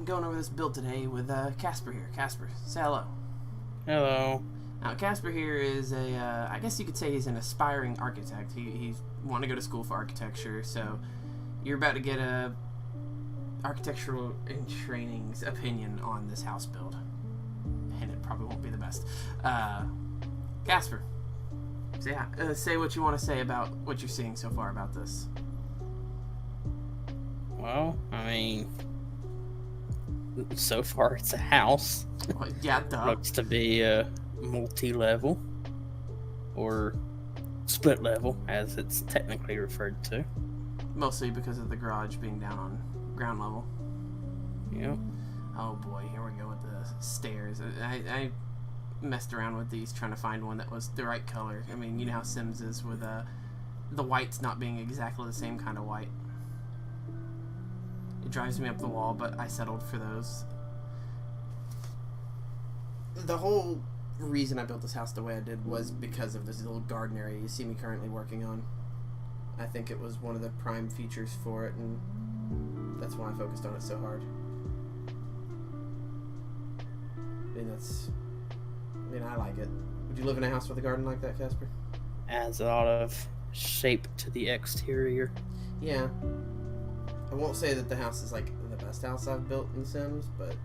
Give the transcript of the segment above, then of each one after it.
going over this build today with Casper here. Casper, say hello. Hello. Now, Casper here is I guess you could say he's an aspiring architect. He's wanting to go to school for architecture, so you're about to get a architectural in training's opinion on this house build. And it probably won't be the best. Casper, say what you want to say about what you're seeing so far about this. Well, I mean, so far it's a house. Well, yeah, duh. Looks to be multi-level, or split level, as it's technically referred to. Mostly because of the garage being down on ground level. Yep. Oh boy, here we go with the stairs. I messed around with these trying to find one that was the right color. I mean, you know how Sims is with the whites not being exactly the same kind of white. It drives me up the wall, but I settled for those. The whole reason I built this house the way I did was because of this little garden area you see me currently working on. I think it was one of the prime features for it, and that's why I focused on it so hard. I like it. Would you live in a house with a garden like that, Casper? Adds a lot of shape to the exterior. Yeah. I won't say that the house is like the best house I've built in Sims, but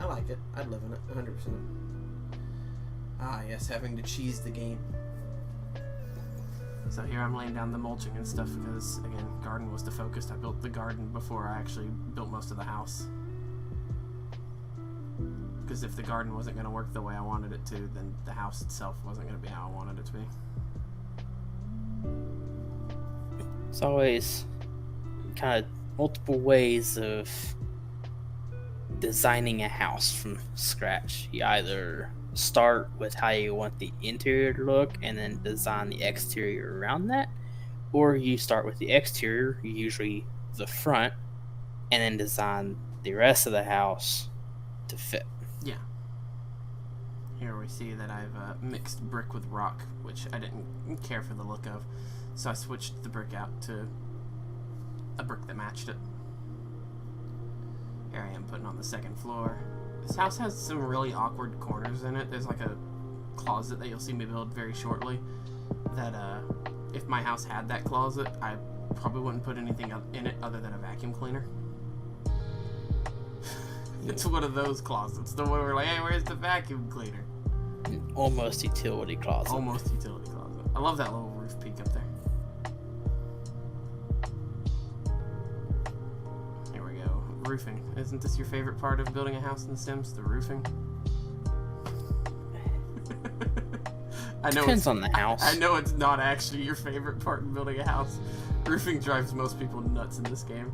I like it. I'd live in it, 100%. Ah, yes, having to cheese the game. So here I'm laying down the mulching and stuff because, again, garden was the focus. I built the garden before I actually built most of the house. Because if the garden wasn't going to work the way I wanted it to, then the house itself wasn't going to be how I wanted it to be. It's always kind of multiple ways of designing a house from scratch. You either start with how you want the interior to look and then design the exterior around that, or you start with the exterior, usually the front, and then design the rest of the house to fit. Yeah. Here we see that I've mixed brick with rock, which I didn't care for the look of, so I switched the brick out to a brick that matched it. Here I am putting on the second floor. This house has some really awkward corners in it. There's like a closet that you'll see me build very shortly that if my house had that closet, I probably wouldn't put anything in it other than a vacuum cleaner. It's one of those closets. The one where we're like, hey, where's the vacuum cleaner? Almost utility closet. Almost utility closet. I love that little roof peak up there. Here we go. Roofing. Isn't this your favorite part of building a house in The Sims? The roofing? I know Depends on the house. I know it's not actually your favorite part in building a house. Roofing drives most people nuts in this game.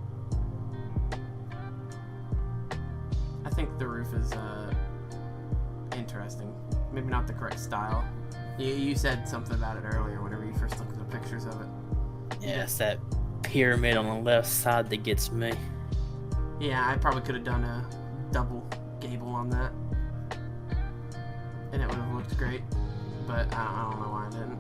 I think the roof is interesting. Maybe not the correct style. You said something about it earlier whenever you first looked at the pictures of it. Yeah, it's that pyramid on the left side that gets me. Yeah, I probably could have done a double gable on that. And it would have looked great. But I don't know why I didn't.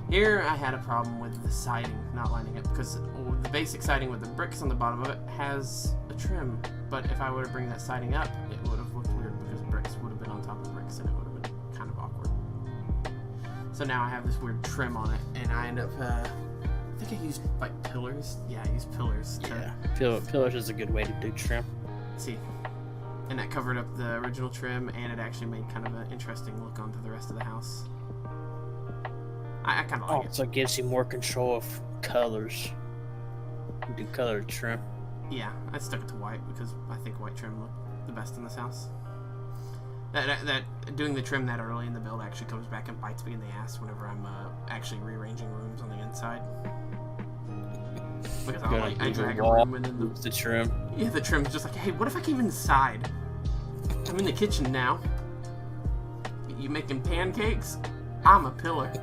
Here I had a problem with the siding not lining up because the basic siding with the bricks on the bottom of it has a trim. But if I were to bring that siding up, it would have looked weird because bricks would have been on top of bricks and it would have been kind of awkward. So now I have this weird trim on it and I end up, I think I used like pillars. Yeah, I used pillars. Yeah, pillars is a good way to do trim. See, and that covered up the original trim and it actually made kind of an interesting look onto the rest of the house. I kind of like it. So it gives you more control of colors. You do color trim. Yeah, I stuck it to white because I think white trim looked the best in this house. Doing the trim that early in the build actually comes back and bites me in the ass whenever I'm actually rearranging rooms on the inside. Because I drag a room and then the trim. Yeah, the trim's just like, hey, what if I came inside? I'm in the kitchen now. You making pancakes? I'm a pillar.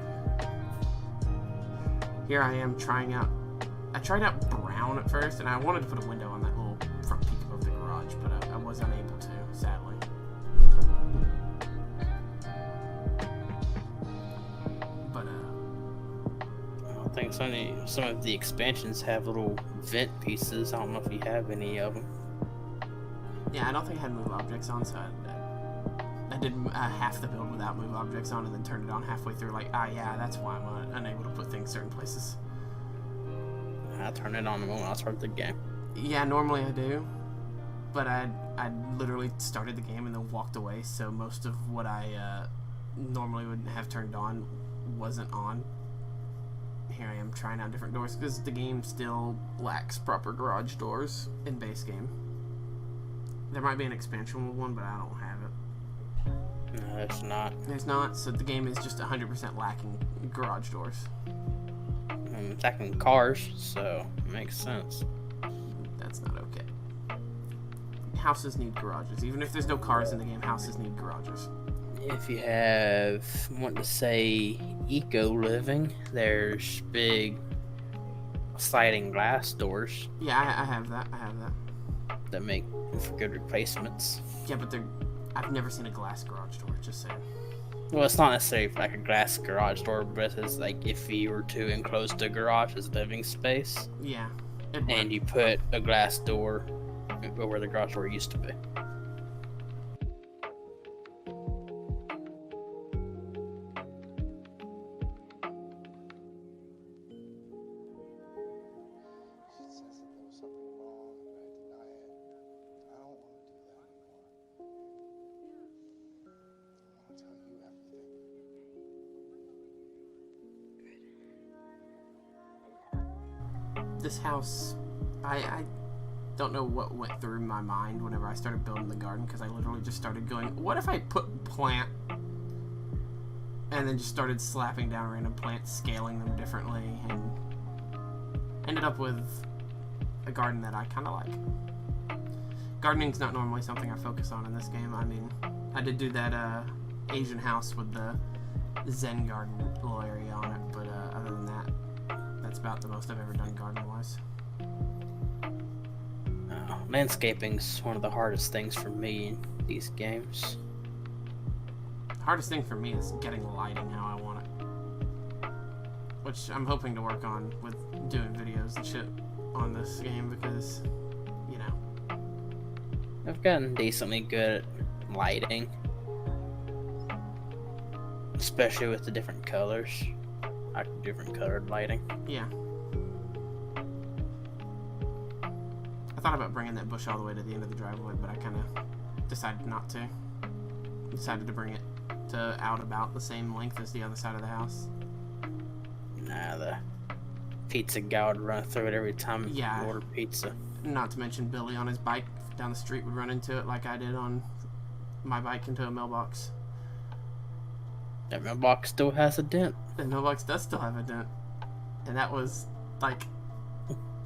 Here I am trying out. I tried out brown at first, and I wanted to put a window on that little front peak above the garage, but I was unable to, sadly. But I think some of the expansions have little vent pieces. I don't know if you have any of them. Yeah, I don't think I had move objects on, so I did half the build without move objects on, and then turned it on halfway through. Like, yeah, that's why I'm unable to put things certain places. I turned it on the moment I started the game. Yeah, normally I do, but I literally started the game and then walked away, so most of what I normally would have turned on wasn't on. Here I am trying out different doors because the game still lacks proper garage doors in base game. There might be an expansion one, but I don't have it. No, it's not. There's not, so the game is just 100% lacking garage doors. It's lacking cars, so it makes sense. That's not okay. Houses need garages. Even if there's no cars in the game, houses need garages. If you want to say eco living, there's big sliding glass doors. Yeah, I have that. That make for good replacements. Yeah, but I've never seen a glass garage door, just saying. Well, it's not necessarily like a glass garage door, but it's like if you were to enclose the garage as living space. Yeah. And you put a glass door where the garage door used to be. This house, I don't know what went through my mind whenever I started building the garden, because I literally just started going, what if I put plant, and then just started slapping down random plants, scaling them differently, and ended up with a garden that I kind of like. Gardening's not normally something I focus on in this game. I mean, I did do that Asian house with the Zen garden little area on it, but other than that, that's about the most I've ever done garden-wise. Landscaping's one of the hardest things for me in these games. The hardest thing for me is getting lighting how I want it, which I'm hoping to work on with doing videos and shit on this game, because, you know. I've gotten decently good at lighting, especially with the different colors. Like different colored lighting. Yeah. I thought about bringing that bush all the way to the end of the driveway, but I kind of decided not to. Decided to bring it to out about the same length as the other side of the house. Nah, the pizza guy would run through it every time you order pizza. Not to mention Billy on his bike down the street would run into it like I did on my bike into a mailbox. That mailbox still has a dent. The mailbox does still have a dent. And that was like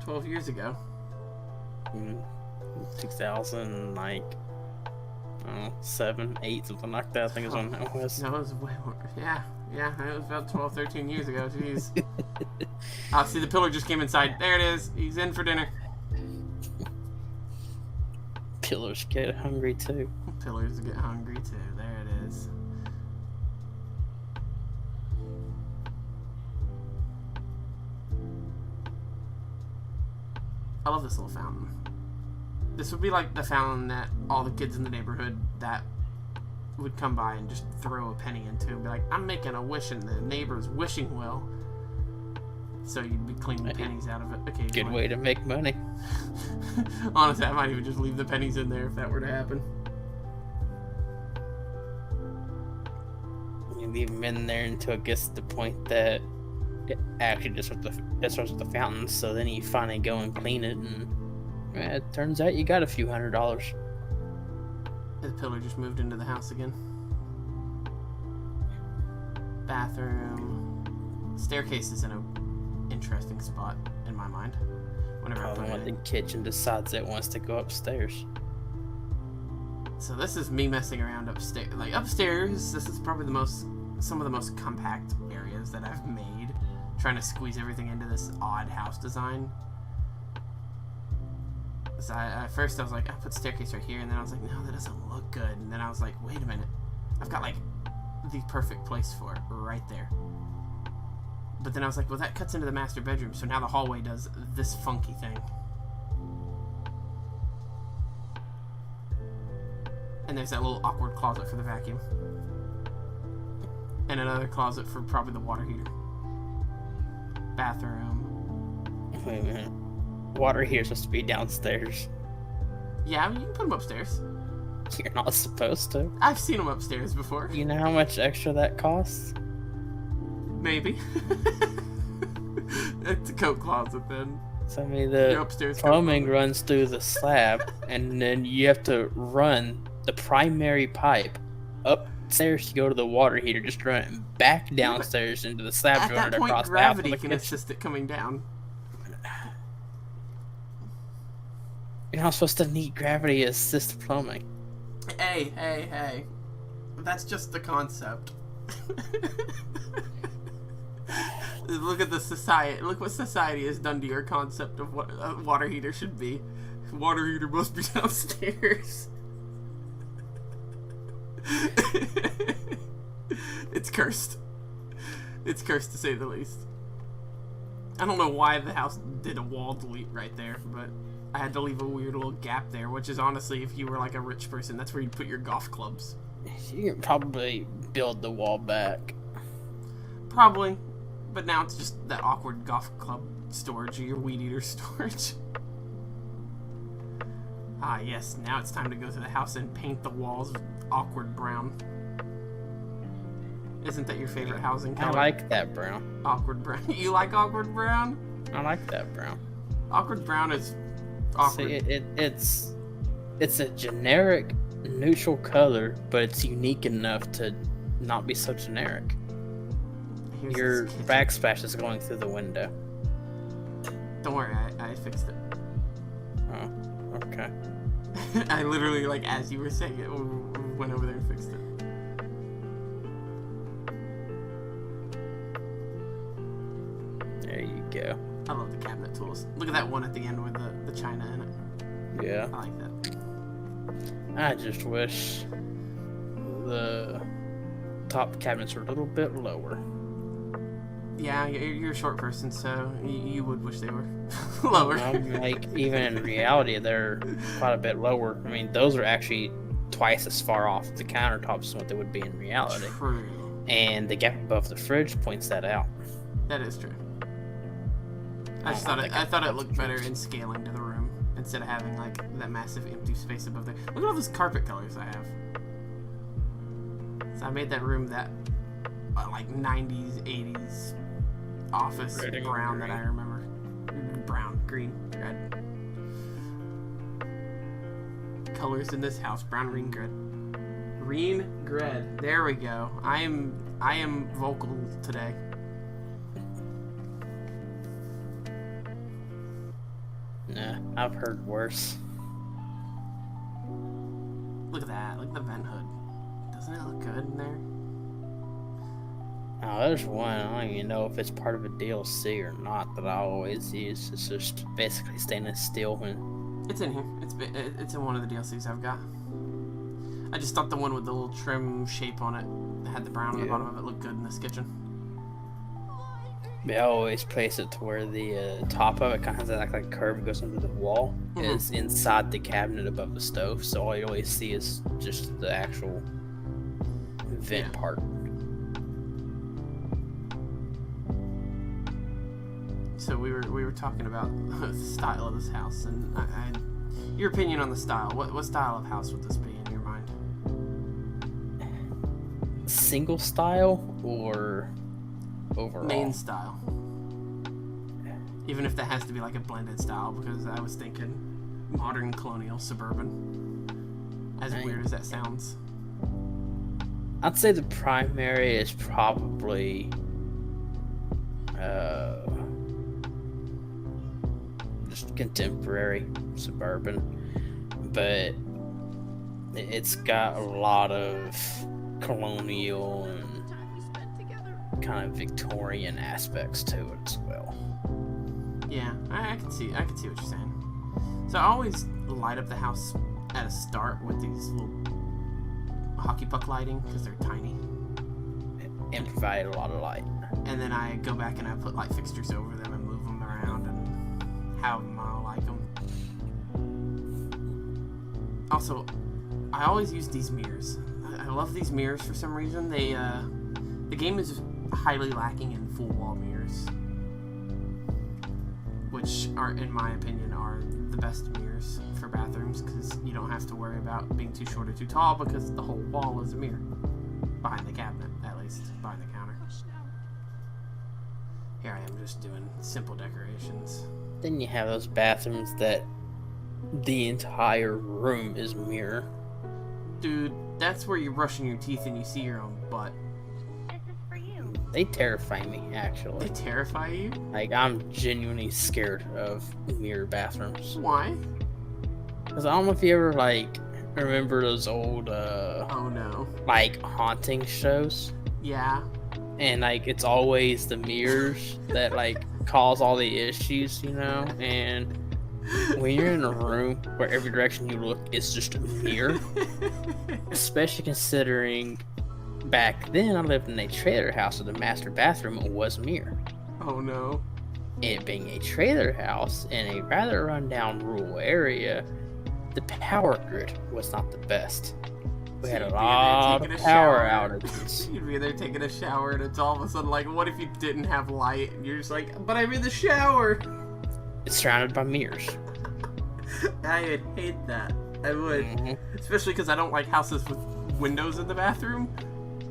12 years ago. 2000, like, I don't know, 7, 8, something like that, I think is when that was. No, it was way more. Yeah, it was about 12, 13 years ago. Jeez. See, the pillar just came inside. There it is. He's in for dinner. Pillars get hungry too. Pillars get hungry too. There it is. I love this little fountain. This would be like the fountain that all the kids in the neighborhood that would come by and just throw a penny into and be like, I'm making a wish in the neighbor's wishing well. So you'd be cleaning pennies out of it occasionally. Good way to make money. Honestly, I might even just leave the pennies in there if that were to happen. You leave them in there until it gets to the point that it actually just starts with the fountain, so then you finally go and clean it, and it turns out you got a few $100s. The pillar just moved into the house again. Bathroom. Staircase is in an interesting spot in my mind. Whenever I put it in. The kitchen decides it wants to go upstairs. So this is me messing around upstairs. Like upstairs, this is probably some of the most compact areas that I've made. Trying to squeeze everything into this odd house design. So at first I was like, I'll put staircase right here, and then I was like, no, that doesn't look good. And then I was like, wait a minute, I've got like the perfect place for it right there. But then I was like, well, that cuts into the master bedroom, so now the hallway does this funky thing. And there's that little awkward closet for the vacuum. And another closet for probably the water heater. Bathroom. Wait a minute. Water heater's supposed to be downstairs. Yeah, I mean, you can put them upstairs. You're not supposed to. I've seen them upstairs before. You know how much extra that costs? Maybe. It's a coat closet then. So I mean, Your the upstairs plumbing runs through the slab, and then you have to run the primary pipe upstairs to go to the water heater, just run it back downstairs into the slab. At that point, across gravity the house can assist it coming down. You're not supposed to need gravity to assist plumbing. Hey. That's just the concept. Look at the society. Look what society has done to your concept of what a water heater should be. Water heater must be downstairs. It's cursed. It's cursed to say the least. I don't know why the house did a wall delete right there, but I had to leave a weird little gap there, which is honestly, if you were like a rich person, that's where you'd put your golf clubs. You can probably build the wall back. Probably. But now it's just that awkward golf club storage or your weed eater storage. Ah, yes. Now it's time to go to the house and paint the walls awkward brown. Isn't that your favorite housing color? I like that brown. Awkward brown. You like awkward brown? I like that brown. Awkward brown is awkward. See, it's a generic neutral color, but it's unique enough to not be so generic. Here's Your this kitchen. backsplash is going through the window. Don't worry, I fixed it. Oh, okay. I literally, like, as you were saying it, went over there and fixed it. There you go. I love the cabinet tools. Look at that one at the end with the china in it. Yeah. I like that. I just wish the top cabinets were a little bit lower. Yeah, you're a short person, so you would wish they were lower. Like, even in reality, they're quite a bit lower. I mean, those are actually twice as far off the countertops as what they would be in reality. True. And the gap above the fridge points that out. That is true. I thought it looked better in scaling to the room instead of having like that massive empty space above there. Look at all those carpet colors I have. So I made that room that like 90s, 80s office Red and brown green. that I remember. Brown, green, red. Colors in this house: brown, green, red. Green, red. There we go. I am vocal today. Nah, I've heard worse. Look at that. Look at the vent hood. Doesn't it look good in there? Oh, there's one. I don't even know if it's part of a DLC or not that I always use. It's just basically stainless steel. And It's in here. It's in one of the DLCs I've got. I just thought the one with the little trim shape on it that had the brown on the Yeah. bottom of it looked good in this kitchen. I always place it to where the top of it kind of has like a curve goes into the wall. Mhm. It's inside the cabinet above the stove, so all you always see is just the actual vent Yeah. part. So we were talking about the style of this house, and your opinion on the style. What style of house would this be in your mind? Single style or overall? Main style. Even if that has to be like a blended style, because I was thinking modern, colonial, suburban. As Right. weird as that sounds. I'd say the primary is probably just contemporary suburban, but it's got a lot of colonial and kind of Victorian aspects to it as well. Yeah, I can see what you're saying. So I always light up the house at a start with these little hockey puck lighting because they're tiny, And provide a lot of light. and then I go back and I put light fixtures over them and move them around and have them how I like them. Also, I always use these mirrors. I love these mirrors for some reason. They the game is highly lacking in full wall mirrors, which are, in my opinion, are the best mirrors for bathrooms because you don't have to worry about being too short or too tall because the whole wall is a mirror behind the cabinet, at least behind the counter. Here I am just doing simple decorations. Then you have those bathrooms that the entire room is mirror. Dude, that's where you're brushing your teeth and you see your own butt. They terrify me, actually. They terrify you? Like, I'm genuinely scared of mirror bathrooms. Why? Because I don't know if you ever, like, remember those old, oh no. like, haunting shows? Yeah. And, like, it's always the mirrors that, like, cause all the issues, you know? And when you're in a room where every direction you look is just a mirror, especially considering back then I lived in a trailer house where the master bathroom was a mirror. Oh no. It being a trailer house in a rather rundown rural area, the power grid was not the best. We had a lot of power outages. You'd be there taking a shower and it's all of a sudden like, what if you didn't have light? And you're just like, but I'm in the shower. It's surrounded by mirrors. I would hate that. I would. Especially because I don't like houses with windows in the bathroom.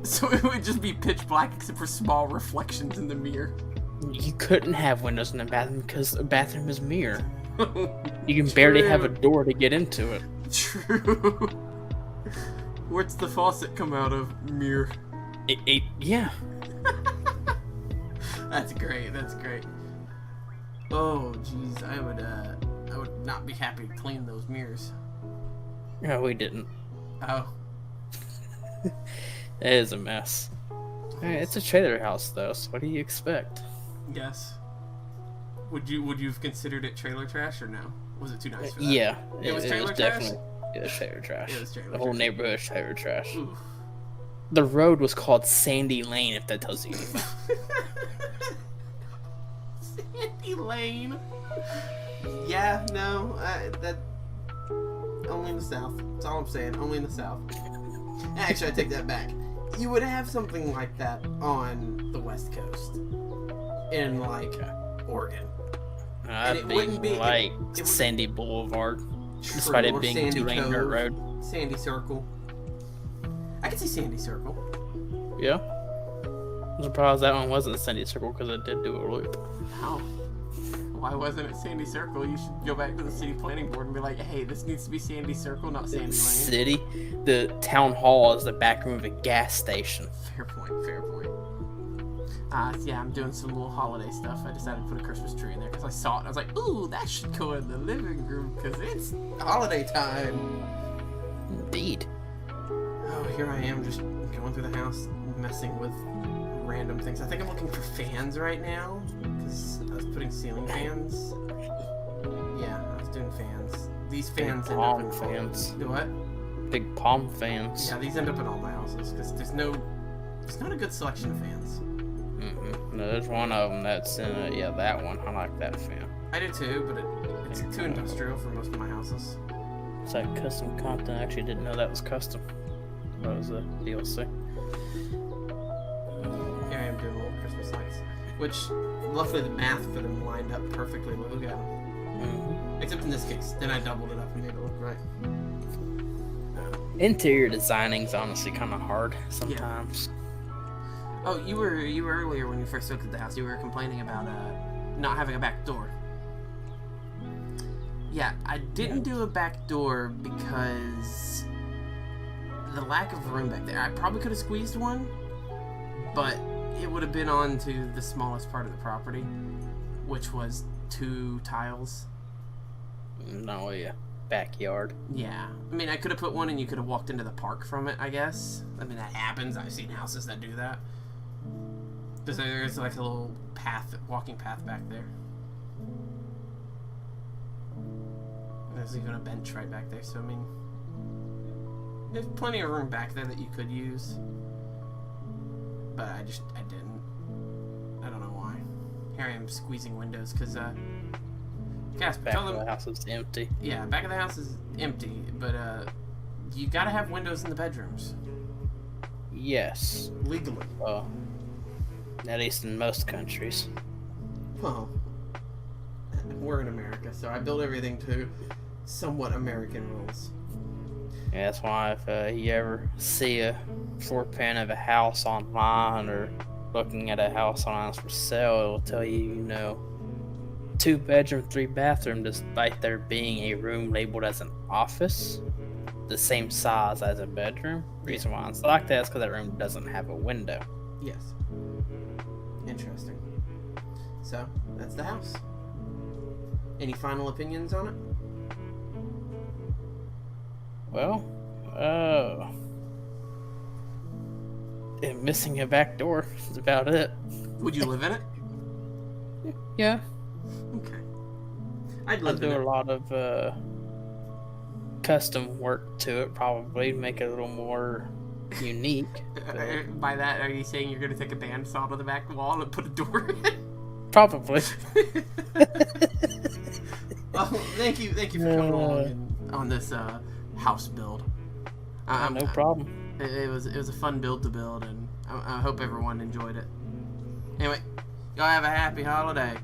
So it would just be pitch black except for small reflections in the mirror. You couldn't have windows in the bathroom because a bathroom is mirror. You can barely have a door to get into it. True. Where's the faucet come out of? Mirror. Yeah. That's great. That's great. Oh, jeez. I would not be happy to clean those mirrors. No, we didn't. Oh. It is a mess. It's a trailer house, though, so what do you expect? Yes. Would you have considered it trailer trash or no? Was it too nice for that? Yeah. It was trailer trash? Definitely. It was trailer trash. It was trailer The whole trash. neighborhood is trailer trash. Oof. The road was called Sandy Lane, if that tells you anything. Sandy Lane. Yeah, no, that only in the South. That's all I'm saying. Only in the South. Actually, I take that back. You would have something like that on the West Coast, in like Oregon. It wouldn't be like Sandy Boulevard, despite it being a 2-lane dirt road. Sandy Circle. I could see Sandy Circle. Yeah. I'm surprised that one wasn't Sandy Circle because it did do a loop. How? Why wasn't it Sandy Circle? You should go back to the city planning board and be like, hey, this needs to be Sandy Circle, not Sandy Lane. City? The town hall is the back room of a gas station. Fair point, fair point. Yeah, I'm doing some little holiday stuff. I decided to put a Christmas tree in there because I saw it and I was like, ooh, that should go in the living room because it's holiday time. Indeed. Oh, here I am just going through the house, messing with random things. I think I'm looking for fans right now because I was putting ceiling fans. Yeah, I was doing fans. These fans end up in fans. Do what? Big palm fans. Yeah, these end up in all my houses because there's not a good selection of fans. No, there's one of them that's in it. Yeah, that one. I like that fan. I do too, but it's too industrial for most of my houses. It's like custom content. I actually didn't know that was custom. That was a DLC. Here I am doing little Christmas lights, which luckily the math for them lined up perfectly. Look at them. Except in this case, then I doubled it up and made it look right. Interior designing's honestly kind of hard sometimes. Yeah. Oh, you were earlier when you first looked at the house. You were complaining about not having a back door. Yeah, I didn't do a back door because the lack of room back there. I probably could have squeezed one, but it would have been on to the smallest part of the property, which was 2 tiles. No, yeah. Backyard. Yeah. I mean, I could have put one and you could have walked into the park from it, I guess. I mean, that happens. I've seen houses that do that. There's like a little walking path back there. There's even a bench right back there, so I mean, there's plenty of room back there that you could use. But I didn't. I don't know why. Here I am squeezing windows, because, Casper, Back of the house is empty. Yeah, back of the house is empty, but, You gotta have windows in the bedrooms. Yes. Legally. Well, at least in most countries. Well, we're in America, so I build everything to somewhat American rules. Yeah, that's why if you ever see a floor plan of a house online or looking at a house online for sale, it will tell you, 2-bedroom, 3-bathroom, despite there being a room labeled as an office, the same size as a bedroom. Reason why it's like that is because that room doesn't have a window. Yes. Interesting. So, that's the house. Any final opinions on it? Well, missing a back door is about it. Would you live in it? Yeah. Okay. I'd I live in do it. a lot of custom work to it, probably make it a little more unique. By that, are you saying you're going to take a bandsaw to the back wall and put a door in? Probably. Well, thank you for coming along on this house build. No problem. It was a fun build to build, and I hope everyone enjoyed it. Anyway, y'all have a happy holiday.